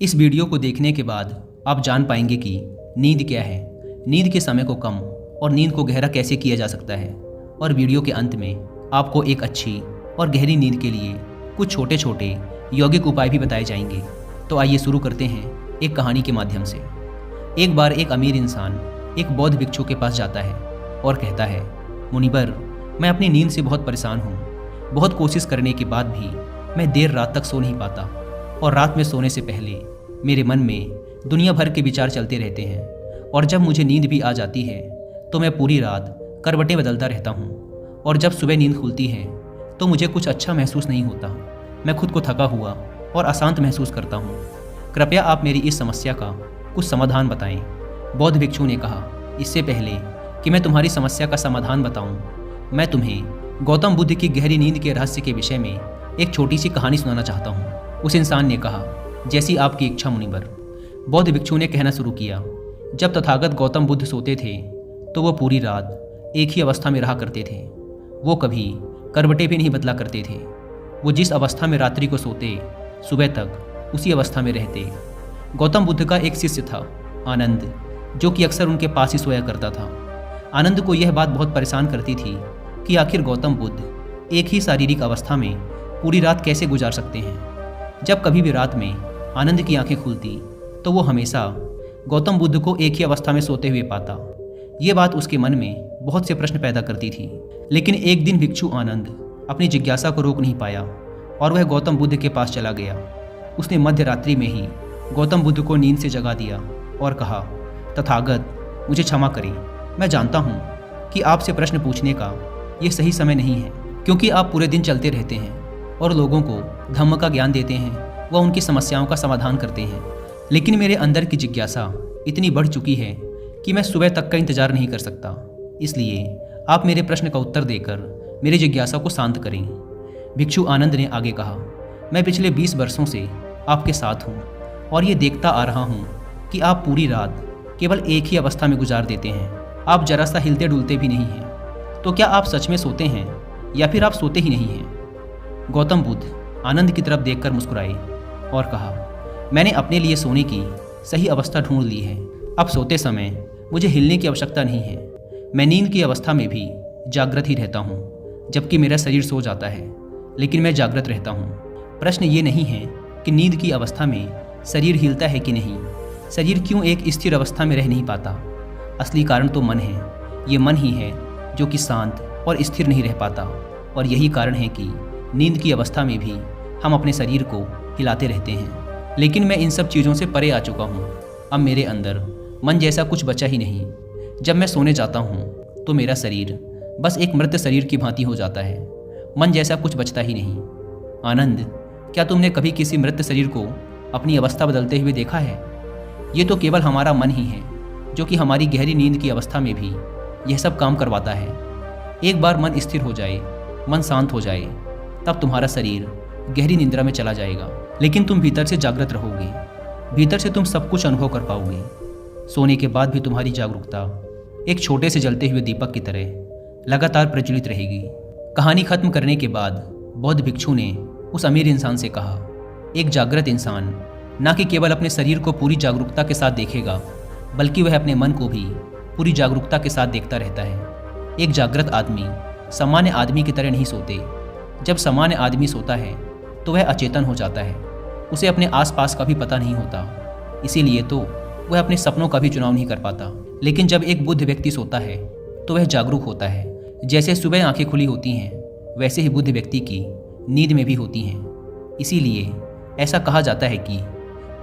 इस वीडियो को देखने के बाद आप जान पाएंगे कि नींद क्या है, नींद के समय को कम और नींद को गहरा कैसे किया जा सकता है। और वीडियो के अंत में आपको एक अच्छी और गहरी नींद के लिए कुछ छोटे छोटे यौगिक उपाय भी बताए जाएंगे। तो आइए शुरू करते हैं एक कहानी के माध्यम से। एक बार एक अमीर इंसान एक बौद्ध भिक्षु के पास जाता है और कहता है, मुनिवर, मैं अपनी नींद से बहुत परेशान हूँ। बहुत कोशिश करने के बाद भी मैं देर रात तक सो नहीं पाता और रात में सोने से पहले मेरे मन में दुनिया भर के विचार चलते रहते हैं और जब मुझे नींद भी आ जाती है तो मैं पूरी रात करवटें बदलता रहता हूँ और जब सुबह नींद खुलती है तो मुझे कुछ अच्छा महसूस नहीं होता। मैं खुद को थका हुआ और अशांत महसूस करता हूँ। कृपया आप मेरी इस समस्या का कुछ समाधान बताएं। बौद्ध भिक्षु ने कहा, इससे पहले कि मैं तुम्हारी समस्या का समाधान बताऊं, मैं तुम्हें गौतम बुद्ध की गहरी नींद के रहस्य के विषय में एक छोटी सी कहानी सुनाना चाहता हूं। उस इंसान ने कहा, जैसी आपकी इच्छा मुनिवर। बौद्ध भिक्षु ने कहना शुरू किया, जब तथागत गौतम बुद्ध सोते थे तो वो पूरी रात एक ही अवस्था में रहा करते थे। वो कभी करवटें भी नहीं बदला करते थे। वो जिस अवस्था में रात्रि को सोते, सुबह तक उसी अवस्था में रहते। गौतम बुद्ध का एक शिष्य था, आनंद, जो कि अक्सर उनके पास ही सोया करता था। आनंद को यह बात बहुत परेशान करती थी कि आखिर गौतम बुद्ध एक ही शारीरिक अवस्था में पूरी रात कैसे गुजार सकते हैं। जब कभी भी रात में आनंद की आंखें खुलती तो वो हमेशा गौतम बुद्ध को एक ही अवस्था में सोते हुए पाता। ये बात उसके मन में बहुत से प्रश्न पैदा करती थी। लेकिन एक दिन भिक्षु आनंद अपनी जिज्ञासा को रोक नहीं पाया और वह गौतम बुद्ध के पास चला गया। उसने मध्य रात्रि में ही गौतम बुद्ध को नींद से जगा दिया और कहा, तथागत, मुझे क्षमा करें। मैं जानता हूँ कि आपसे प्रश्न पूछने का ये सही समय नहीं है, क्योंकि आप पूरे दिन चलते रहते हैं और लोगों को धम्म का ज्ञान देते हैं, व उनकी समस्याओं का समाधान करते हैं। लेकिन मेरे अंदर की जिज्ञासा इतनी बढ़ चुकी है कि मैं सुबह तक का इंतजार नहीं कर सकता। इसलिए आप मेरे प्रश्न का उत्तर देकर मेरी जिज्ञासा को शांत करें। भिक्षु आनंद ने आगे कहा, मैं पिछले 20 वर्षों से आपके साथ हूँ और ये देखता आ रहा हूँ कि आप पूरी रात केवल एक ही अवस्था में गुजार देते हैं। आप जरा सा हिलते डुलते भी नहीं हैं। तो क्या आप सच में सोते हैं या फिर आप सोते ही नहीं हैं? गौतम बुद्ध आनंद की तरफ देखकर मुस्कुराए और कहा, मैंने अपने लिए सोने की सही अवस्था ढूंढ ली है। अब सोते समय मुझे हिलने की आवश्यकता नहीं है। मैं नींद की अवस्था में भी जागृत ही रहता हूँ, जबकि मेरा शरीर सो जाता है, लेकिन मैं जागृत रहता हूँ। प्रश्न ये नहीं है कि नींद की अवस्था में शरीर हिलता है कि नहीं, शरीर क्यों एक स्थिर अवस्था में रह नहीं पाता। असली कारण तो मन है। ये मन ही है जो कि शांत और स्थिर नहीं रह पाता, और यही कारण है कि नींद की अवस्था में भी हम अपने शरीर को हिलाते रहते हैं। लेकिन मैं इन सब चीज़ों से परे आ चुका हूँ। अब मेरे अंदर मन जैसा कुछ बचा ही नहीं। जब मैं सोने जाता हूँ तो मेरा शरीर बस एक मृत शरीर की भांति हो जाता है। मन जैसा कुछ बचता ही नहीं। आनंद, क्या तुमने कभी किसी मृत शरीर को अपनी अवस्था बदलते हुए देखा है? ये तो केवल हमारा मन ही है जो कि हमारी गहरी नींद की अवस्था में भी यह सब काम करवाता है। एक बार मन स्थिर हो जाए, मन शांत हो जाए, तब तुम्हारा शरीर गहरी निंद्रा में चला जाएगा, लेकिन तुम भीतर से जागृत रहोगे। भीतर से तुम सब कुछ अनुभव कर पाओगे। सोने के बाद भी तुम्हारी जागरूकता एक छोटे से जलते हुए दीपक की तरह लगातार प्रज्वलित रहेगी। कहानी खत्म करने के बाद बौद्ध भिक्षु ने उस अमीर इंसान से कहा, एक जागृत इंसान न कि केवल अपने शरीर को पूरी जागरूकता के साथ देखेगा, बल्कि वह अपने मन को भी पूरी जागरूकता के साथ देखता रहता है। एक जागृत आदमी सामान्य आदमी की तरह नहीं सोते। जब सामान्य आदमी सोता है तो वह अचेतन हो जाता है। उसे अपने आसपास का भी पता नहीं होता, इसीलिए तो वह अपने सपनों का भी चुनाव नहीं कर पाता। लेकिन जब एक बुद्ध व्यक्ति सोता है तो वह जागरूक होता है। जैसे सुबह आंखें खुली होती हैं, वैसे ही बुद्ध व्यक्ति की नींद में भी होती हैं। इसीलिए ऐसा कहा जाता है कि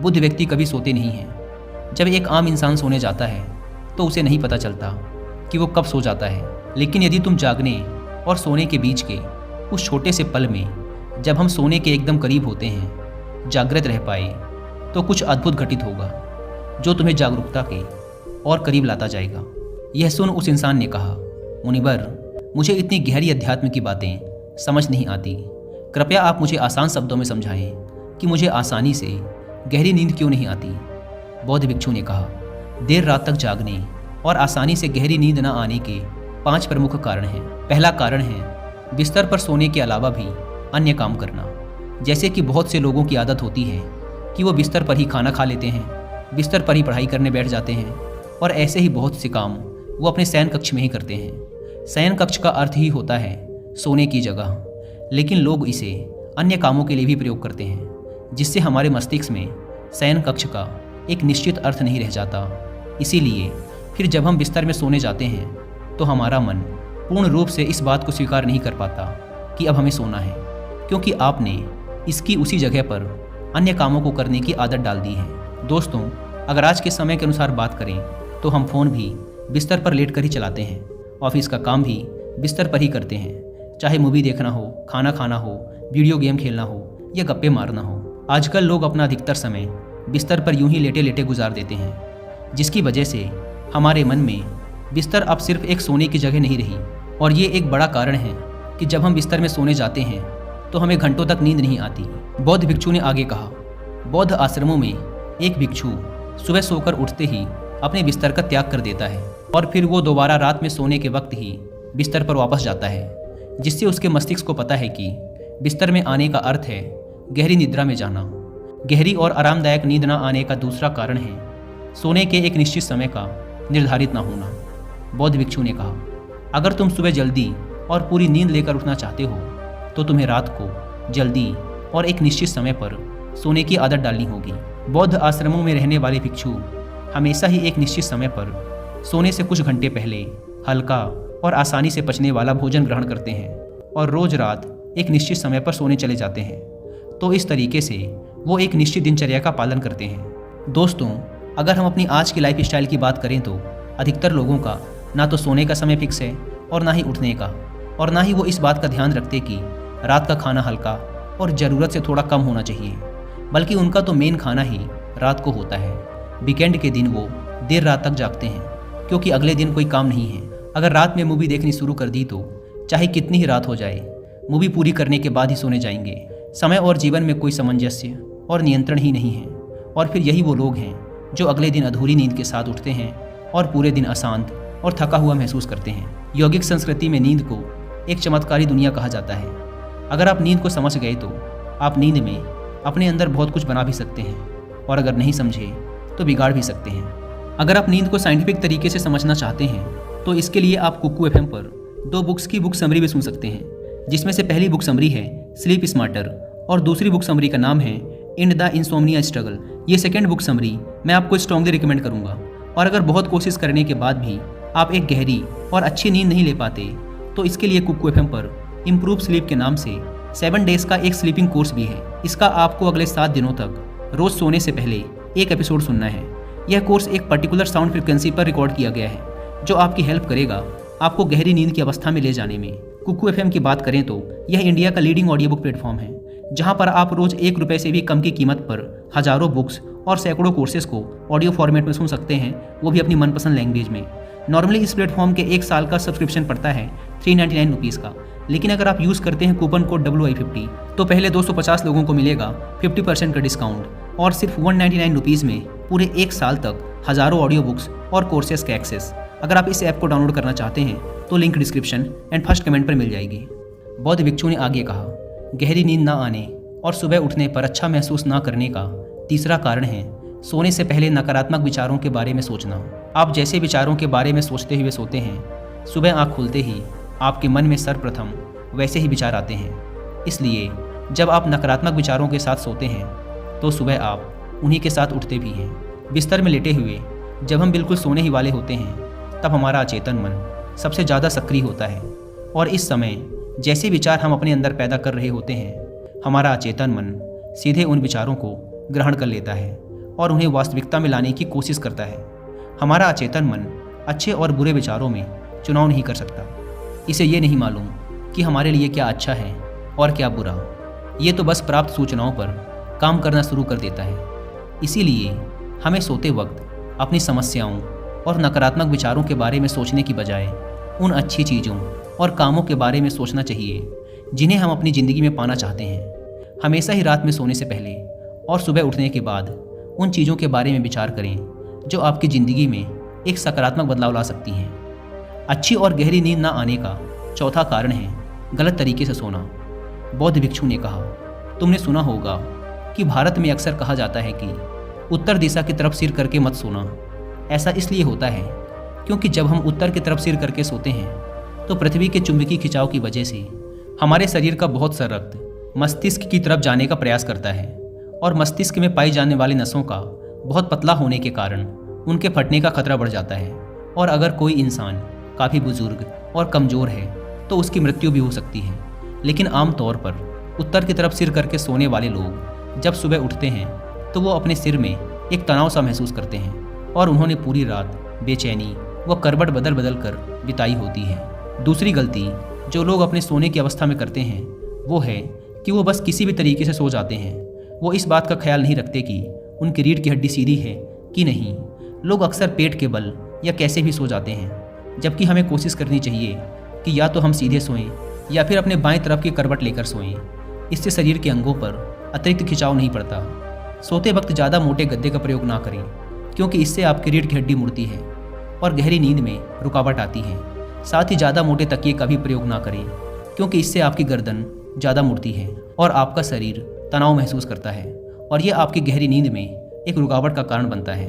बुद्ध व्यक्ति कभी सोते नहीं हैं। जब एक आम इंसान सोने जाता है तो उसे नहीं पता चलता कि वो कब सो जाता है। लेकिन यदि तुम जागने और सोने के बीच के उस छोटे से पल में, जब हम सोने के एकदम करीब होते हैं, जागृत रह पाए, तो कुछ अद्भुत घटित होगा जो तुम्हें जागरूकता के और करीब लाता जाएगा। यह सुन उस इंसान ने कहा, मुनिवर, मुझे इतनी गहरी अध्यात्म की बातें समझ नहीं आती। कृपया आप मुझे आसान शब्दों में समझाएं कि मुझे आसानी से गहरी नींद क्यों नहीं आती। बौद्ध भिक्षु ने कहा, देर रात तक जागने और आसानी से गहरी नींद न आने के 5 प्रमुख कारण हैं। पहला कारण है बिस्तर पर सोने के अलावा भी अन्य काम करना। जैसे कि बहुत से लोगों की आदत होती है कि वो बिस्तर पर ही खाना खा लेते हैं, बिस्तर पर ही पढ़ाई करने बैठ जाते हैं और ऐसे ही बहुत से काम वो अपने शयन कक्ष में ही करते हैं। शयन कक्ष का अर्थ ही होता है सोने की जगह, लेकिन लोग इसे अन्य कामों के लिए भी प्रयोग करते हैं, जिससे हमारे मस्तिष्क में शयन कक्ष का एक निश्चित अर्थ नहीं रह जाता। इसीलिए फिर जब हम बिस्तर में सोने जाते हैं तो हमारा मन पूर्ण रूप से इस बात को स्वीकार नहीं कर पाता कि अब हमें सोना है, क्योंकि आपने इसकी उसी जगह पर अन्य कामों को करने की आदत डाल दी है। दोस्तों, अगर आज के समय के अनुसार बात करें तो हम फ़ोन भी बिस्तर पर लेट कर ही चलाते हैं, ऑफिस का काम भी बिस्तर पर ही करते हैं, चाहे मूवी देखना हो, खाना खाना हो, वीडियो गेम खेलना हो या गप्पे मारना हो। आजकल लोग अपना अधिकतर समय बिस्तर पर यूं ही लेटे लेटे गुजार देते हैं, जिसकी वजह से हमारे मन में बिस्तर अब सिर्फ एक सोने की जगह नहीं रही। और ये एक बड़ा कारण है कि जब हम बिस्तर में सोने जाते हैं तो हमें घंटों तक नींद नहीं आती। बौद्ध भिक्षु ने आगे कहा, बौद्ध आश्रमों में एक भिक्षु सुबह सोकर उठते ही अपने बिस्तर का त्याग कर देता है और फिर वो दोबारा रात में सोने के वक्त ही बिस्तर पर वापस जाता है, जिससे उसके मस्तिष्क को पता है कि बिस्तर में आने का अर्थ है गहरी निद्रा में जाना। गहरी और आरामदायक नींद न आने का दूसरा कारण है सोने के एक निश्चित समय का निर्धारित न होना। बौद्ध भिक्षु ने कहा, अगर तुम सुबह जल्दी और पूरी नींद लेकर उठना चाहते हो तो तुम्हें रात को जल्दी और एक निश्चित समय पर सोने की आदत डालनी होगी। बौद्ध आश्रमों में रहने वाले भिक्षु हमेशा ही एक निश्चित समय पर सोने से कुछ घंटे पहले हल्का और आसानी से पचने वाला भोजन ग्रहण करते हैं और रोज रात एक निश्चित समय पर सोने चले जाते हैं। तो इस तरीके से वो एक निश्चित दिनचर्या का पालन करते हैं। दोस्तों, अगर हम अपनी आज की लाइफ स्टाइल की बात करें तो अधिकतर लोगों का ना तो सोने का समय फिक्स है और ना ही उठने का, और ना ही वो इस बात का ध्यान रखते कि रात का खाना हल्का और ज़रूरत से थोड़ा कम होना चाहिए, बल्कि उनका तो मेन खाना ही रात को होता है। वीकेंड के दिन वो देर रात तक जागते हैं क्योंकि अगले दिन कोई काम नहीं है। अगर रात में मूवी देखनी शुरू कर दी तो चाहे कितनी ही रात हो जाए, मूवी पूरी करने के बाद ही सोने जाएंगे। समय और जीवन में कोई सामंजस्य और नियंत्रण ही नहीं है। और फिर यही वो लोग हैं जो अगले दिन अधूरी नींद के साथ उठते हैं और पूरे दिन अशांत और थका हुआ महसूस करते हैं। यौगिक संस्कृति में नींद को एक चमत्कारी दुनिया कहा जाता है। अगर आप नींद को समझ गए तो आप नींद में अपने अंदर बहुत कुछ बना भी सकते हैं, और अगर नहीं समझे तो बिगाड़ भी सकते हैं। अगर आप नींद को साइंटिफिक तरीके से समझना चाहते हैं तो इसके लिए आप कुकू एफएम पर 2 बुक्स की बुक समरी भी सुन सकते हैं, जिसमें से पहली बुक समरी है स्लीप स्मार्टर और दूसरी बुक समरी का नाम है इंड द इंसोम्निया स्ट्रगल। ये सेकेंड बुक समरी मैं आपको स्ट्रांगली रिकमेंड करूँगा। और अगर बहुत कोशिश करने के बाद भी आप एक गहरी और अच्छी नींद नहीं ले पाते तो इसके लिए कुकू एफएम पर इम्प्रूव स्लीप के नाम से 7 डेज का एक स्लीपिंग कोर्स भी है। इसका आपको अगले 7 दिनों तक रोज सोने से पहले एक एपिसोड सुनना है। यह कोर्स एक पर्टिकुलर साउंड फ्रिक्वेंसी पर रिकॉर्ड किया गया है जो आपकी हेल्प करेगा आपको गहरी नींद की अवस्था में ले जाने में। कुकू एफएम की बात करें तो यह इंडिया का लीडिंग ऑडियो बुक प्लेटफॉर्म है, जहां पर आप रोज 1 रुपये से भी कम की कीमत पर हजारों बुक्स और सैकड़ों कोर्सेज को ऑडियो फॉर्मेट में सुन सकते हैं, वो भी अपनी मनपसंद लैंग्वेज में। नॉर्मली इस प्लेटफॉर्म के 1 साल का सब्सक्रिप्शन पड़ता है 399 रुपीज़ का, लेकिन अगर आप यूज़ करते हैं कूपन कोड WI50 तो पहले 250 लोगों को मिलेगा 50% का डिस्काउंट, और सिर्फ 199 रुपीज़ में पूरे 1 साल तक हज़ारों ऑडियो बुक्स और कोर्सेज का एक्सेस। अगर आप इस ऐप को डाउनलोड करना चाहते हैं तो link description and first comment पर मिल जाएगी। बौद्ध भिक्षु ने आगे कहा, गहरी नींद ना आने और सुबह उठने पर अच्छा महसूस ना करने का तीसरा कारण है सोने से पहले नकारात्मक विचारों के बारे में सोचना। आप जैसे विचारों के बारे में सोचते हुए सोते हैं, सुबह आँख खुलते ही आपके मन में सर्वप्रथम वैसे ही विचार आते हैं। इसलिए जब आप नकारात्मक विचारों के साथ सोते हैं तो सुबह आप उन्हीं के साथ उठते भी हैं। बिस्तर में लेटे हुए जब हम बिल्कुल सोने ही वाले होते हैं तब हमारा अचेतन मन सबसे ज़्यादा सक्रिय होता है, और इस समय जैसे विचार हम अपने अंदर पैदा कर रहे होते हैं, हमारा अचेतन मन सीधे उन विचारों को ग्रहण कर लेता है और उन्हें वास्तविकता में लाने की कोशिश करता है। हमारा अचेतन मन अच्छे और बुरे विचारों में चुनाव नहीं कर सकता। इसे ये नहीं मालूम कि हमारे लिए क्या अच्छा है और क्या बुरा। ये तो बस प्राप्त सूचनाओं पर काम करना शुरू कर देता है। इसीलिए हमें सोते वक्त अपनी समस्याओं और नकारात्मक विचारों के बारे में सोचने की बजाय उन अच्छी चीज़ों और कामों के बारे में सोचना चाहिए जिन्हें हम अपनी ज़िंदगी में पाना चाहते हैं। हमेशा ही रात में सोने से पहले और सुबह उठने के बाद उन चीज़ों के बारे में विचार करें जो आपकी ज़िंदगी में एक सकारात्मक बदलाव ला सकती हैं। अच्छी और गहरी नींद ना आने का चौथा कारण है गलत तरीके से सोना। बौद्ध भिक्षु ने कहा, तुमने सुना होगा कि भारत में अक्सर कहा जाता है कि उत्तर दिशा की तरफ सिर करके मत सोना। ऐसा इसलिए होता है क्योंकि जब हम उत्तर की तरफ सिर करके सोते हैं तो पृथ्वी के चुंबकीय खिंचाव की वजह से हमारे शरीर का बहुत सा रक्त मस्तिष्क की तरफ जाने का प्रयास करता है और मस्तिष्क में पाई जाने वाली नसों का बहुत पतला होने के कारण उनके फटने का खतरा बढ़ जाता है और अगर कोई इंसान काफ़ी बुजुर्ग और कमज़ोर है तो उसकी मृत्यु भी हो सकती है। लेकिन आमतौर पर उत्तर की तरफ सिर करके सोने वाले लोग जब सुबह उठते हैं तो वो अपने सिर में एक तनाव सा महसूस करते हैं और उन्होंने पूरी रात बेचैनी व करवट बदल बदल कर बिताई होती है। दूसरी गलती जो लोग अपने सोने की अवस्था में करते हैं वो है कि वो बस किसी भी तरीके से सो जाते हैं। वो इस बात का ख्याल नहीं रखते कि उनकी रीढ़ की हड्डी सीधी है कि नहीं। लोग अक्सर पेट के बल या कैसे भी सो जाते हैं, जबकि हमें कोशिश करनी चाहिए कि या तो हम सीधे सोएं या फिर अपने बाएं तरफ की करवट लेकर सोएं। इससे शरीर के अंगों पर अतिरिक्त खिंचाव नहीं पड़ता। सोते वक्त ज़्यादा मोटे गद्दे का प्रयोग ना करें क्योंकि इससे आपकी रीढ़ की हड्डी मुड़ती है और गहरी नींद में रुकावट आती है। साथ ही ज़्यादा मोटे तकिए का भी प्रयोग ना करें क्योंकि इससे आपकी गर्दन ज़्यादा मुड़ती है और आपका शरीर तनाव महसूस करता है और ये आपकी गहरी नींद में एक रुकावट का कारण बनता है।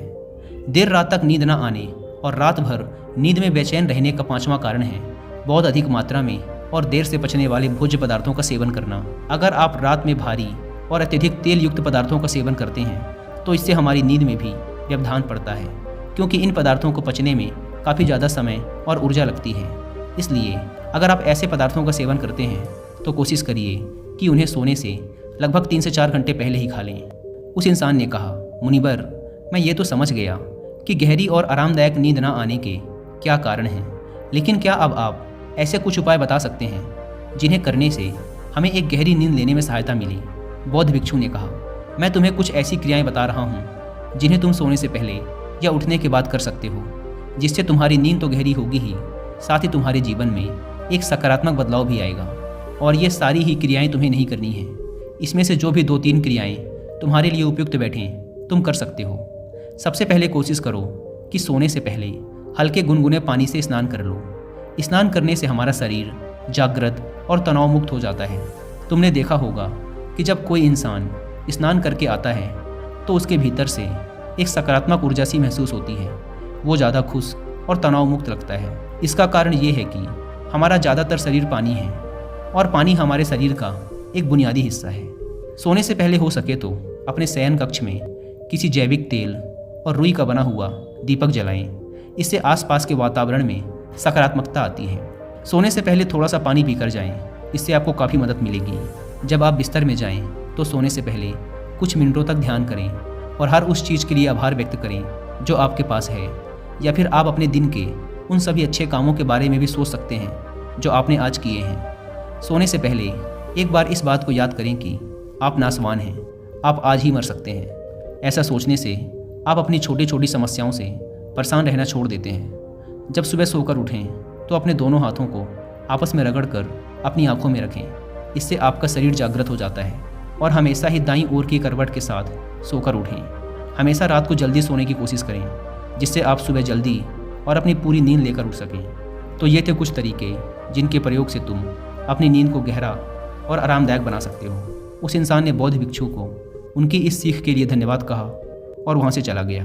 देर रात तक नींद न आने और रात भर नींद में बेचैन रहने का पांचवा कारण है बहुत अधिक मात्रा में और देर से पचने वाले भोज्य पदार्थों का सेवन करना। अगर आप रात में भारी और अत्यधिक तेल युक्त पदार्थों का सेवन करते हैं तो इससे हमारी नींद में भी व्यवधान पड़ता है क्योंकि इन पदार्थों को पचने में काफ़ी ज़्यादा समय और ऊर्जा लगती है। इसलिए अगर आप ऐसे पदार्थों का सेवन करते हैं तो कोशिश करिए कि उन्हें सोने से लगभग 3 से 4 घंटे पहले ही खा लें। उस इंसान ने कहा, मुनिवर, मैं ये तो समझ गया कि गहरी और आरामदायक नींद न आने के क्या कारण हैं, लेकिन क्या अब आप ऐसे कुछ उपाय बता सकते हैं जिन्हें करने से हमें एक गहरी नींद लेने में सहायता मिले? बौद्ध भिक्षु ने कहा, मैं तुम्हें कुछ ऐसी क्रियाएं बता रहा हूँ जिन्हें तुम सोने से पहले या उठने के बाद कर सकते हो, जिससे तुम्हारी नींद तो गहरी होगी ही, साथ ही तुम्हारे जीवन में एक सकारात्मक बदलाव भी आएगा। और ये सारी ही क्रियाएं तुम्हें नहीं करनी हैं। इसमें से जो भी 2-3 क्रियाएं तुम्हारे लिए उपयुक्त बैठें तुम कर सकते हो। सबसे पहले कोशिश करो कि सोने से पहले हल्के गुनगुने पानी से स्नान कर लो। स्नान करने से हमारा शरीर जागृत और तनाव मुक्त हो जाता है। तुमने देखा होगा कि जब कोई इंसान स्नान करके आता है तो उसके भीतर से एक सकारात्मक ऊर्जा सी महसूस होती है। वो ज़्यादा खुश और तनाव मुक्त लगता है। इसका कारण ये है कि हमारा ज़्यादातर शरीर पानी है और पानी हमारे शरीर का एक बुनियादी हिस्सा है। सोने से पहले हो सके तो अपने शयन कक्ष में किसी जैविक तेल और रुई का बना हुआ दीपक जलाएं। इससे आसपास के वातावरण में सकारात्मकता आती है। सोने से पहले थोड़ा सा पानी पीकर जाएं, इससे आपको काफ़ी मदद मिलेगी। जब आप बिस्तर में जाएं तो सोने से पहले कुछ मिनटों तक ध्यान करें और हर उस चीज़ के लिए आभार व्यक्त करें जो आपके पास है, या फिर आप अपने दिन के उन सभी अच्छे कामों के बारे में भी सोच सकते हैं जो आपने आज किए हैं। सोने से पहले एक बार इस बात को याद करें कि आप नासवान हैं, आप आज ही मर सकते हैं। ऐसा सोचने से आप अपनी छोटी छोटी समस्याओं से परेशान रहना छोड़ देते हैं। जब सुबह सोकर उठें तो अपने दोनों हाथों को आपस में रगड़कर अपनी आंखों में रखें। इससे आपका शरीर जागृत हो जाता है और हमेशा ही दाईं ओर की करवट के साथ सोकर उठें। हमेशा रात को जल्दी सोने की कोशिश करें जिससे आप सुबह जल्दी और अपनी पूरी नींद लेकर उठ सकें। तो ये थे कुछ तरीके जिनके प्रयोग से तुम अपनी नींद को गहरा और आरामदायक बना सकते हो। उस इंसान ने बौद्ध भिक्षु को उनकी इस सीख के लिए धन्यवाद कहा और वहाँ से चला गया।